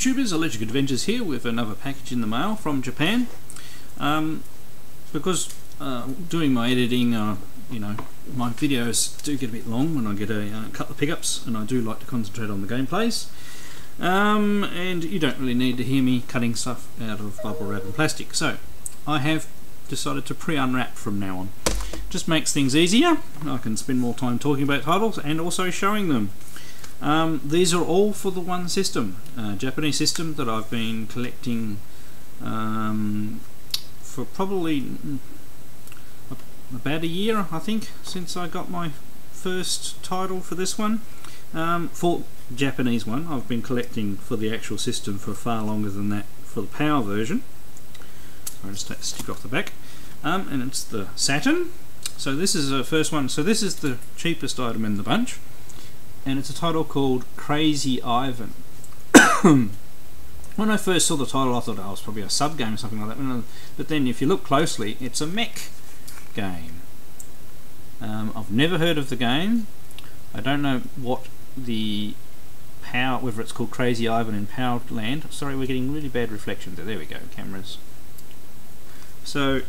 YouTubers, Allergic Adventures here with another package in the mail from Japan. Because doing my editing, you know, my videos do get a bit long when I get a couple of pickups, and I do like to concentrate on the gameplays. And you don't really need to hear me cutting stuff out of bubble wrap and plastic, so I have decided to pre-unwrap from now on. Just makes things easier. I can spend more time talking about titles and also showing them. These are all for the one system, Japanese system that I've been collecting for probably about a year, I think, since I got my first title for this one. For Japanese one, I've been collecting for the actual system for far longer than that for the power version. I'll just take the stick off the back. And it's the Saturn. So this is the first one. So this is the cheapest item in the bunch, and it's a title called Crazy Ivan. When I first saw the title, I thought, oh, it was probably a sub game or something like that. But then, if you look closely, it's a mech game. I've never heard of the game. I don't know what the power, whether it's called Crazy Ivan in Power Land. Sorry, we're getting really bad reflections. There we go, cameras. So, it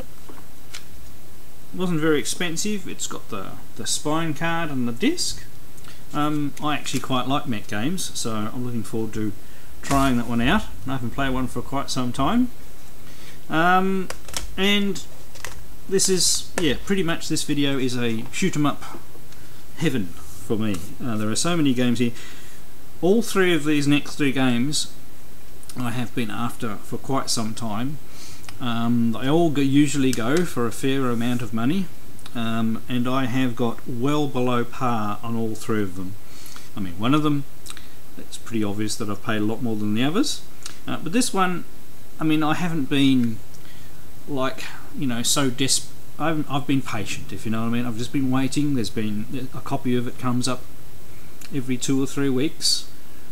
wasn't very expensive. It's got the spine card and the disc. I actually quite like mech games, so I'm looking forward to trying that one out. I haven't played one for quite some time. And this is, yeah, pretty much this video is a shoot 'em up heaven for me. There are so many games here. All three of these next three games I have been after for quite some time. They all usually go for a fair amount of money, and I have got well below par on all three of them. I mean, one of them, it's pretty obvious that I've paid a lot more than the others, but this one, I mean, I haven't been like, you know, so desperate. I've been patient, if you know what I mean. I've just been waiting. There's been a copy of it comes up every 2 or 3 weeks,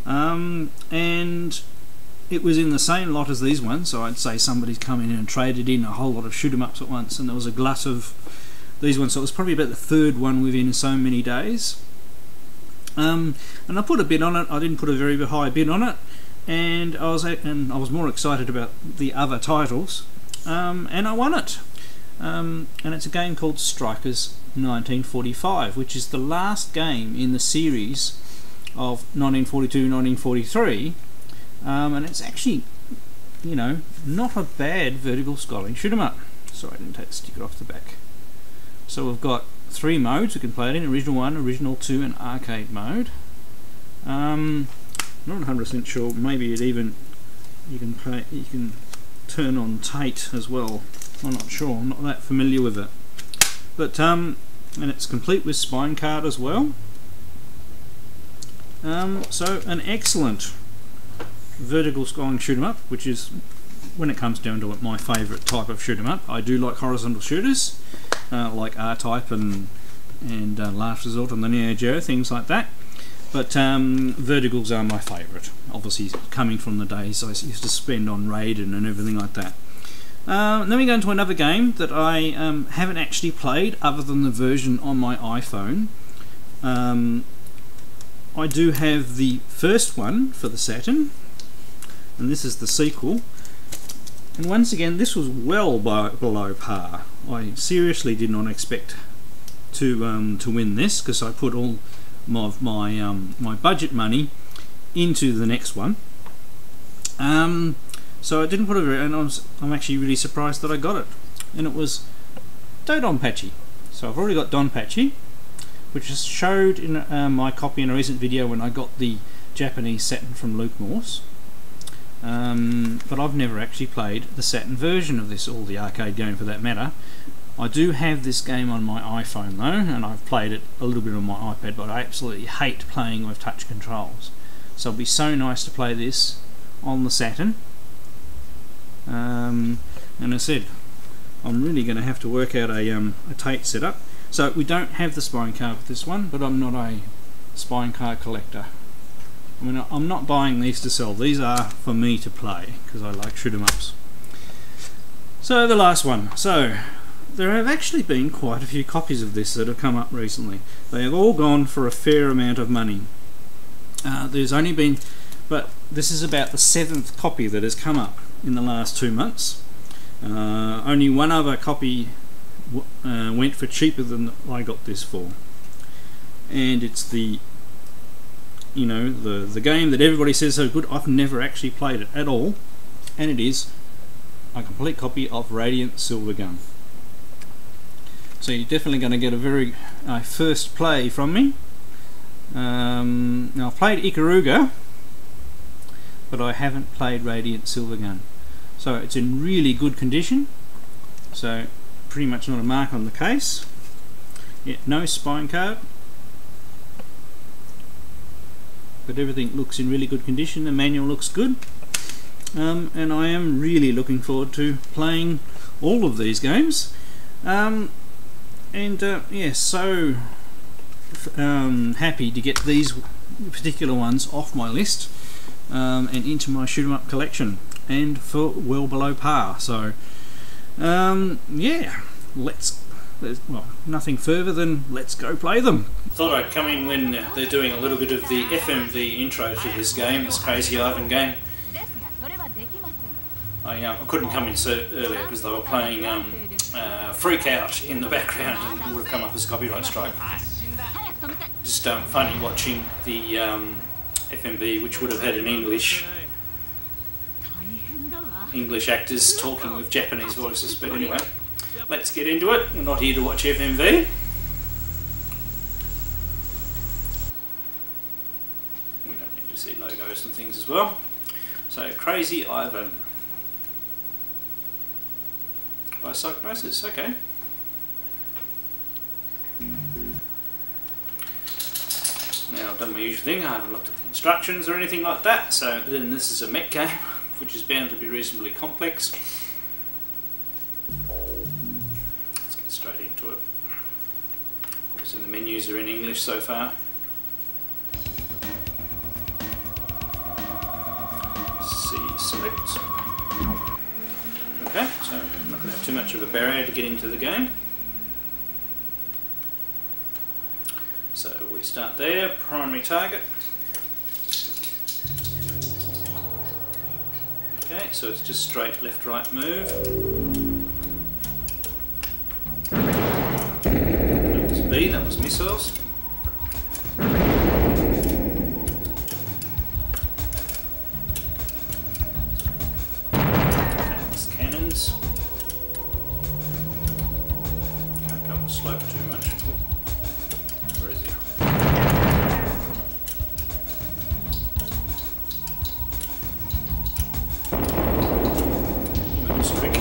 and it was in the same lot as these ones, so I'd say somebody's come in and traded in a whole lot of shoot 'em ups at once, and there was a glut of these ones, so it was probably about the third one within so many days. And I put a bid on it. I didn't put a very high bid on it, and I was more excited about the other titles, and I won it. And it's a game called Strikers 1945, which is the last game in the series of 1942-1943. And it's actually, you know, not a bad vertical scrolling shoot 'em up. Sorry, I didn't take the sticker off the back. So we've got 3 modes we can play it in: Original 1, Original 2, and Arcade mode. Not 100% sure. Maybe it even you can turn on Tate as well. I'm not sure. I'm not that familiar with it. But and it's complete with spine card as well. So an excellent vertical scrolling shoot 'em up, which is, when it comes down to it, my favourite type of shoot 'em up. I do like horizontal shooters, like R-Type and Last Resort and the Neo Geo, things like that. But verticals are my favourite. Obviously, coming from the days I used to spend on Raiden and everything like that. Then we go into another game that I haven't actually played, other than the version on my iPhone. I do have the first one for the Saturn, and this is the sequel. And once again, this was well below par. I seriously did not expect to win this, because I put all my budget money into the next one. So I didn't put it, and I'm actually really surprised that I got it. And it was Dodonpachi. So I've already got Dodonpachi, which is showed in my copy in a recent video when I got the Japanese Saturn from Luke Morse. But I've never actually played the Saturn version of this, or the arcade game for that matter. I do have this game on my iPhone though, and I've played it a little bit on my iPad, but I absolutely hate playing with touch controls. So it'd be so nice to play this on the Saturn. And I said, I'm really going to have to work out a Tate setup. So we don't have the spine card with this one, but I'm not a spine card collector. I mean, I'm not buying these to sell. These are for me to play, because I like shoot 'em ups. So the last one. So there have actually been quite a few copies of this that have come up recently. They have all gone for a fair amount of money. There's only been but this is about the 7th copy that has come up in the last 2 months. Only one other copy went for cheaper than I got this for, and it's the the game that everybody says is so good. I've never actually played it at all, and it is a complete copy of Radiant Silvergun. So you're definitely going to get a very first play from me. Now I've played Ikaruga, but I haven't played Radiant Silvergun. So it's in really good condition, so pretty much not a mark on the case. Yeah, no spine card, but everything looks in really good condition. The manual looks good, and I am really looking forward to playing all of these games. Yeah, so happy to get these particular ones off my list and into my shoot 'em up collection, and for well below par. So yeah, well, nothing further than let's go play them. Thought I'd come in when they're doing a little bit of the FMV intro to this game, this Crazy Ivan game. I couldn't come in so earlier because they were playing Freak Out in the background, and it would have come up as a copyright strike. Just funny watching the FMV, which would have had an English actors talking with Japanese voices. But anyway, let's get into it. We're not here to watch FMV. We don't need to see logos and things as well. So Crazy Ivan by Psychosis, okay. Now I've done my usual thing, I haven't looked at the instructions or anything like that, so then this is a mech game, which is bound to be reasonably complex. Let's get straight into it. Obviously the menus are in English so far. C select. Okay, so I'm not going to have too much of a barrier to get into the game. So we start there, primary target. Okay, so it's just straight left right move. That was B, that was missiles. Can't go on the slope too much. Where is he? That's quick.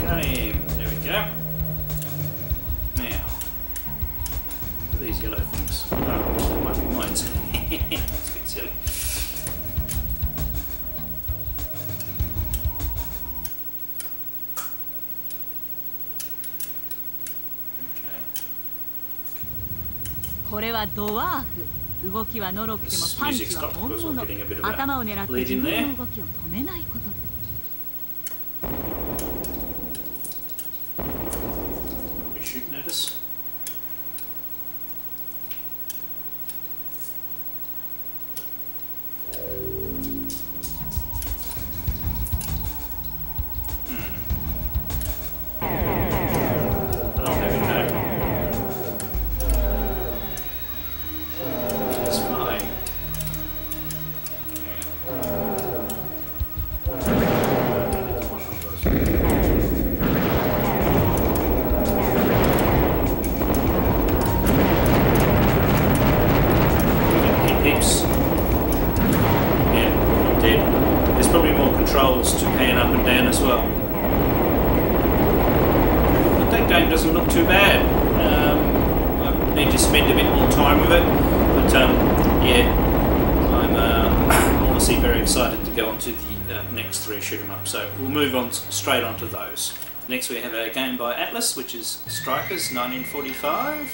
Got him. There we go. Now, these yellow things. Oh, that might be mine. That's a bit silly. Okay. This music stopped because we're getting a bit of a lead in there. Probably shooting at us. Controls to pan up and down as well. But that game doesn't look too bad. I need to spend a bit more time with it, but yeah, I'm obviously very excited to go on to the next 3 shoot 'em up, so we'll move on straight on to those. Next we have a game by Atlas, which is Strikers 1945.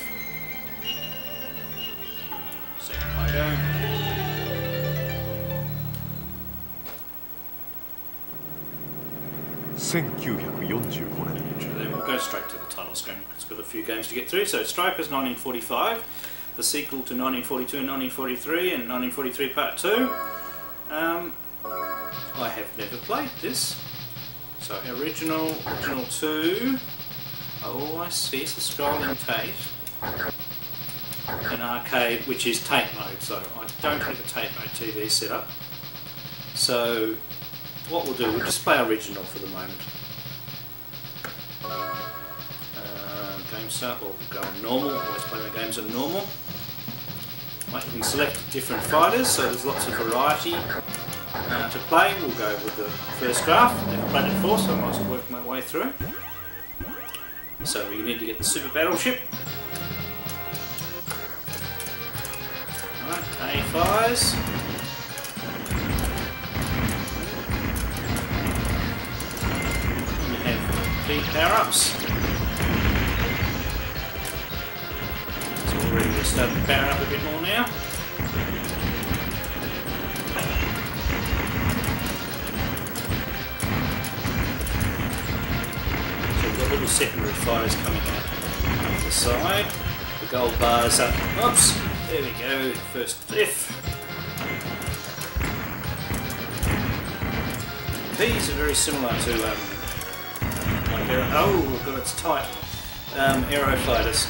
Second logo. 1945 Then we'll go straight to the title screen because we've got a few games to get through. So Strikers 1945, the sequel to 1942 and 1943 and 1943 Part 2. I have never played this. So original 2. Oh, I see, it's a scrolling tape. An arcade, which is tape mode, so I don't have a tape mode TV set up. So what we'll do, we'll just play original for the moment. Game start, we'll go on normal, always play my games on normal. Right, you can select different fighters, so there's lots of variety to play. We'll go with the first graph. I've never played it before, so I might as well work my way through. So we need to get the super battleship. Alright, A fires. We have B power-ups. So we're ready to start to power up a bit more now. So we've got little secondary fires coming out of the side. The gold bars up. Oops! There we go, first cliff. These are very similar to like oh god, it's tight. Aero fighters.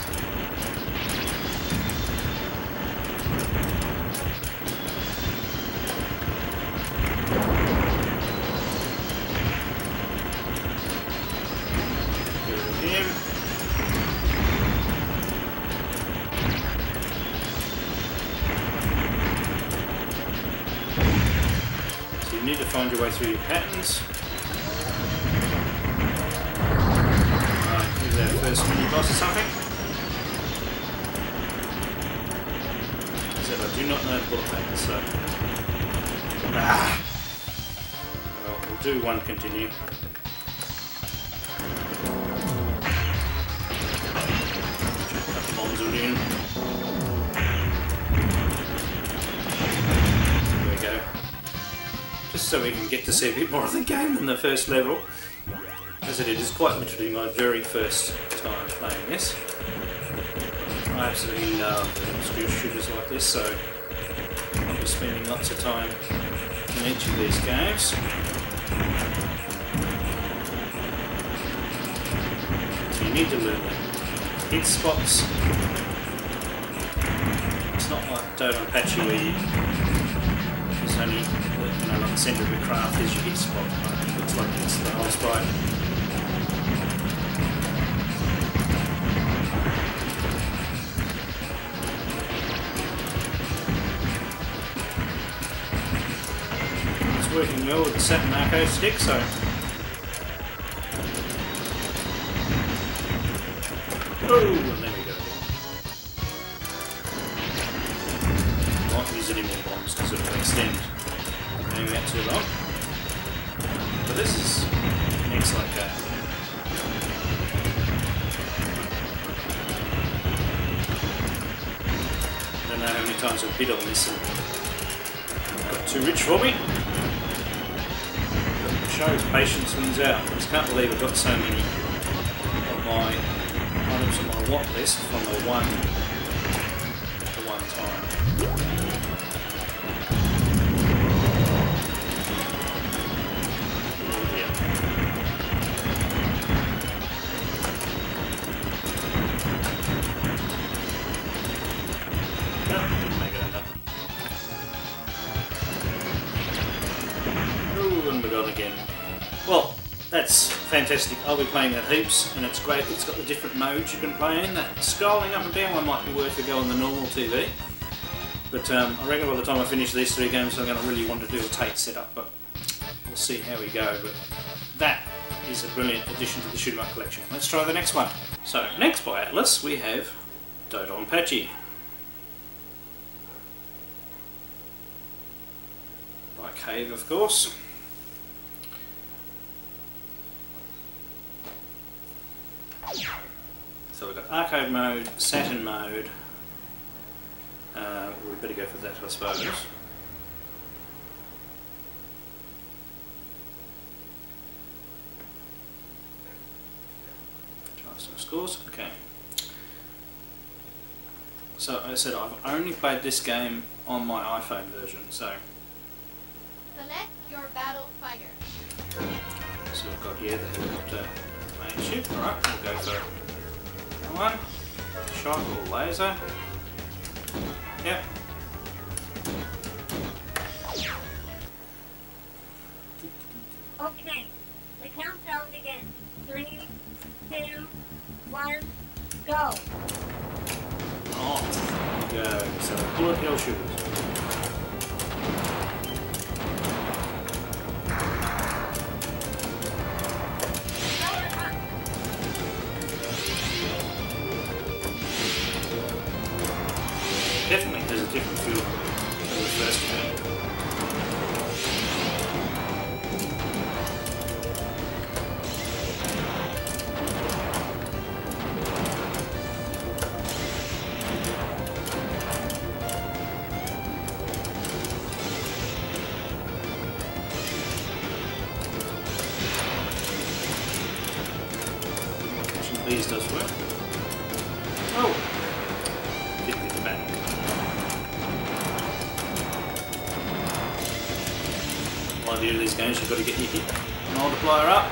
You need to find your way through your patterns. Right, here's our first mini boss or something. As I said, I do not know the bullet patterns, so. Well, we'll do one continue. Check out the bombs are in. There we go. Just so we can get to see a bit more of the game than the first level. As it is quite literally my very first time playing this. I absolutely love skill shooters like this, so I'll be spending lots of time in each of these games. So you need to learn the hit spots. It's not like Dodonpachi where there's only like the centre of the craft is your hit spot. It looks like it's the whole sprite. It's working well with the Saturn arcade stick, so oh, and there we go. I won't use any more bombs because it will extend. Maybe not too long. But this is an excellent game. I don't know how many times I've bid on this and got too rich for me. But it shows patience wins out. I just can't believe I've got so many of my items on my want list from the one time. Again. Well, that's fantastic. I'll be playing that heaps, and it's great. It's got the different modes you can play in. That scrolling up and down one might be worth a go on the normal TV. But I reckon by the time I finish these 3 games, I'm going to really want to do a tape setup. But we'll see how we go. But that is a brilliant addition to the shoot 'em up collection. Let's try the next one. So next by Atlas, we have Dodonpachi. By Cave, of course. So we've got arcade mode, Saturn mode. We better go for that, I suppose. scores? Okay. So I said I've only played this game on my iPhone version, so... Select your battle fighter. So we've got here the helicopter main ship. Alright, we'll go for that one. Shot or laser. Yep. Okay, the countdown begins. 3, 2, 1, go. Oh, there we go. So bullet hell shooters. Definitely has a different feel to the first game. These does work. Oh! Hit me in the back. One of these games, you've got to get your hit multiplier up.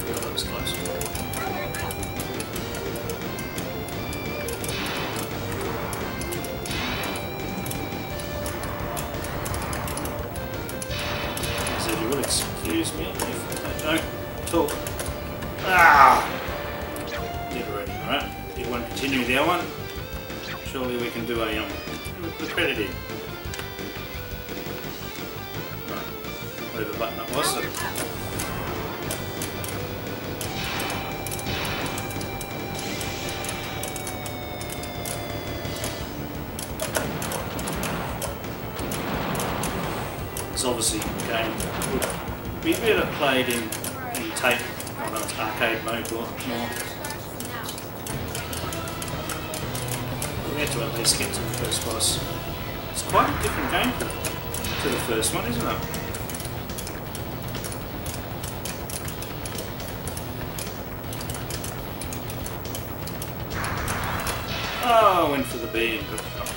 Oh, that was close. You will excuse me if I don't talk. Ah! Did already, right? Did one continue the other one? Surely we can do a the credit in. Right. Whatever button it was. It's obviously a game that would be better played in tape, or no, it's arcade mode or more. We have to at least get to the first boss. It's quite a different game to the first one, isn't it? Oh, I went for the B and got shot.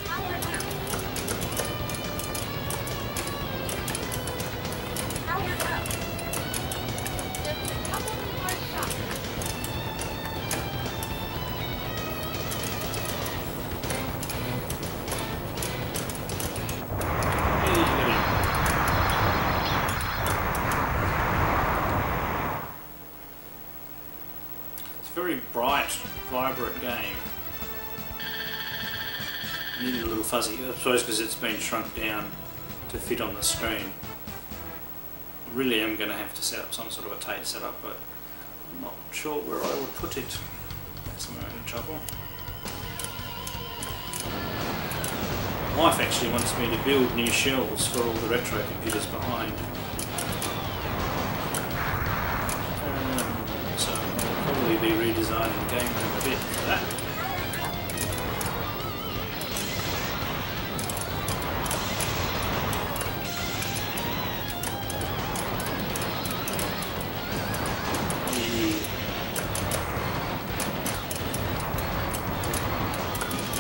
Very bright, vibrant game. Needed a little fuzzy, I suppose because it's been shrunk down to fit on the screen. I really am going to have to set up some sort of a tape setup, but I'm not sure where I would put it. That's my only trouble. My wife actually wants me to build new shells for all the retro computers behind. So I'll probably be redesigning the game room a bit for that.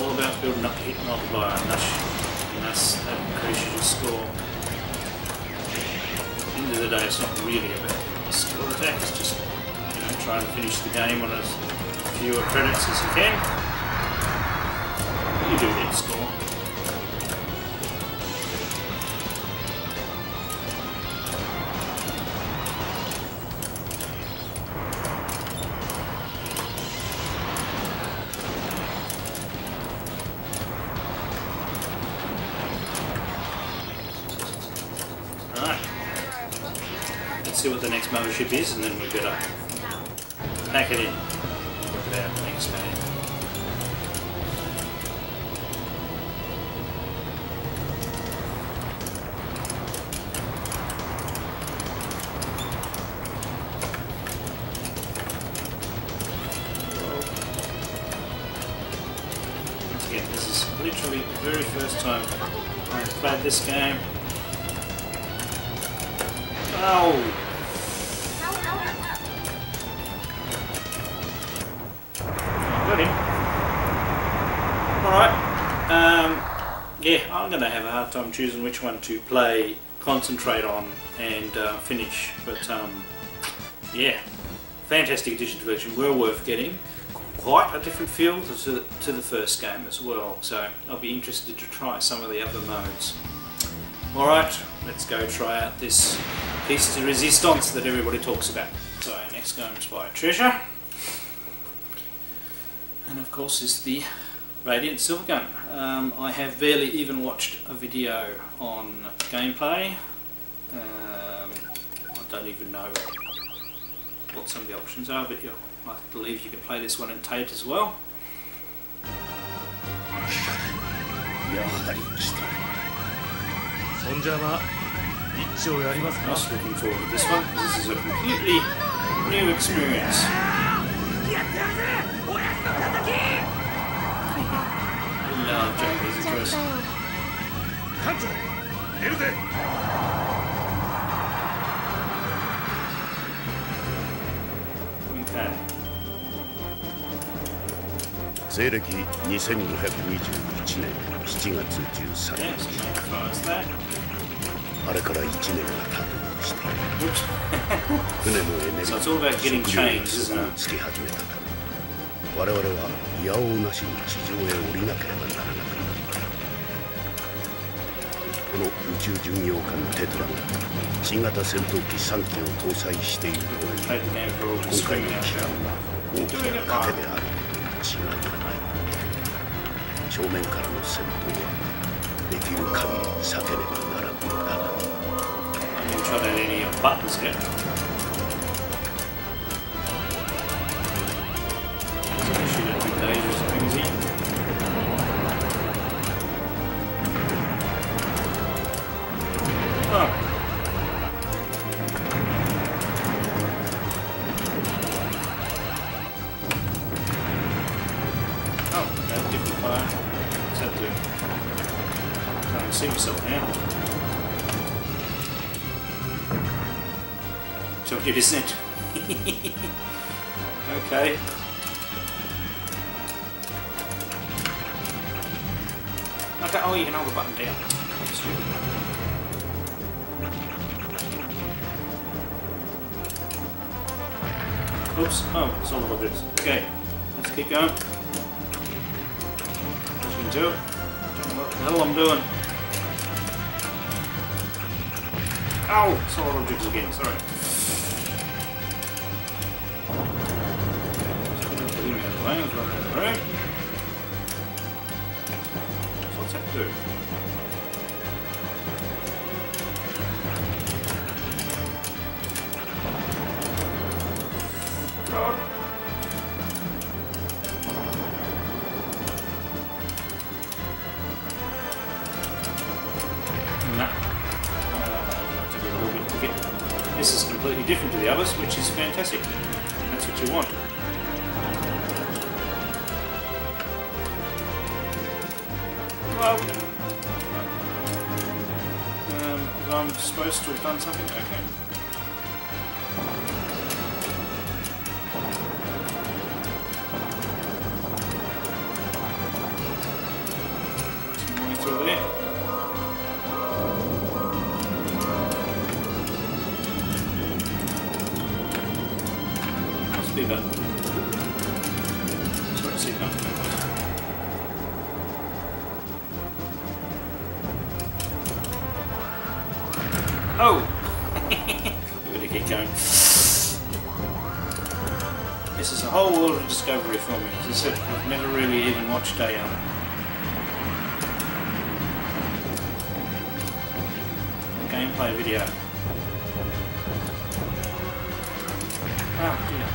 All about building up hit multiplier and that increases your score. At the end of the day, it's not really about the score attack, it's just trying to finish the game on as fewer credits as you can. You do get a score. Alright. Let's see what the next mothership is and then we'll get up. Pack it in. Look at our next game. Once again, This is literally the very first time I've played this game. Oh! Got him. Alright. Yeah, I'm going to have a hard time choosing which one to play, concentrate on, and finish. But yeah, fantastic edition version, well worth getting. Quite a different feel to the first game as well, so I'll be interested to try some of the other modes. Alright, let's go try out this piece de resistance that everybody talks about. So next game is by Treasure, and of course is the Radiant Silvergun. I have barely even watched a video on gameplay. I don't even know what some of the options are, but I believe you can play this one in Tate as well. I'm just looking forward to this one because this is a completely new experience. I love Japanese intros. Okay. 西暦2521年7月13日、あれから1年が経とうとしている。船のエネルギーが食料につき始めたため、我々はいやおうなしに地上へ降りなければならなくなった。この宇宙巡洋艦テトラが新型戦闘機3機を搭載しているとはいえ、今回の機関は大きな賭けであることに違いはない。正面からの戦闘はできる限り避けねばならんのだが。Try that any buttons here. Shoot it with dangerous things in. Oh. Oh, that's different fire. What's that do? Can't see myself now. So good, isn't it? Okay. Okay. Oh, you can hold the button down. Oops. Oh, solid objects. Okay. Let's keep going. What you can do? Don't know what the hell I'm doing. Oh, solid objects again. Sorry. Right. So what's that do? God. No. This is completely different to the others, which is fantastic. That's what you want. Well, I'm supposed to have done something? Okay. Some more through there. Must be that. Sorry, see that. Oh! We're going to keep going. This is a whole world of discovery for me. As I said, I've never really even watched a gameplay video. Oh dear.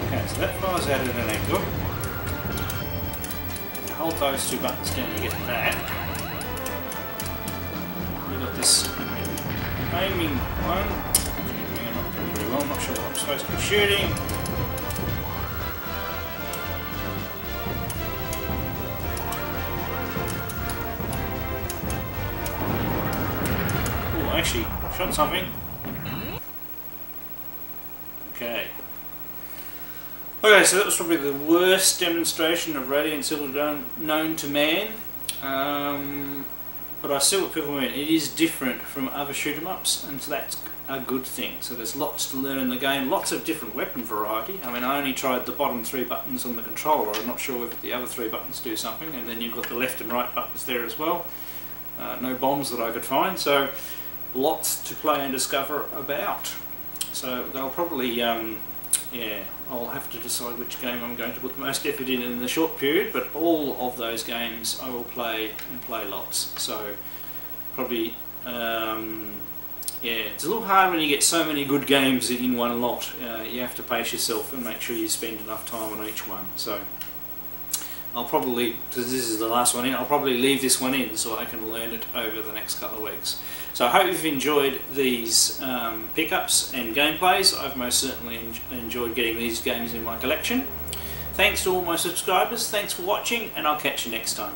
Okay, so that fires out at an angle. Hold those two buttons down to get that. This aiming one. Not very well, I'm not sure what I'm supposed to be shooting. Got something. Okay. Okay, so that was probably the worst demonstration of Radiant Silvergun known to man. But I see what people mean. It is different from other shoot 'em ups, and so that's a good thing. So there's lots to learn in the game, lots of different weapon variety. I mean, I only tried the bottom 3 buttons on the controller. I'm not sure if the other 3 buttons do something, and then you've got the left and right buttons there as well. No bombs that I could find, so lots to play and discover about. So they'll probably, yeah, I'll have to decide which game I'm going to put the most effort in the short period, but all of those games I will play and play lots. So probably, yeah, it's a little hard when you get so many good games in one lot. You have to pace yourself and make sure you spend enough time on each one. So I'll probably, because this is the last one in, I'll probably leave this one in so I can learn it over the next couple of weeks. So I hope you've enjoyed these pickups and gameplays. I've most certainly enjoyed getting these games in my collection. Thanks to all my subscribers, thanks for watching, and I'll catch you next time.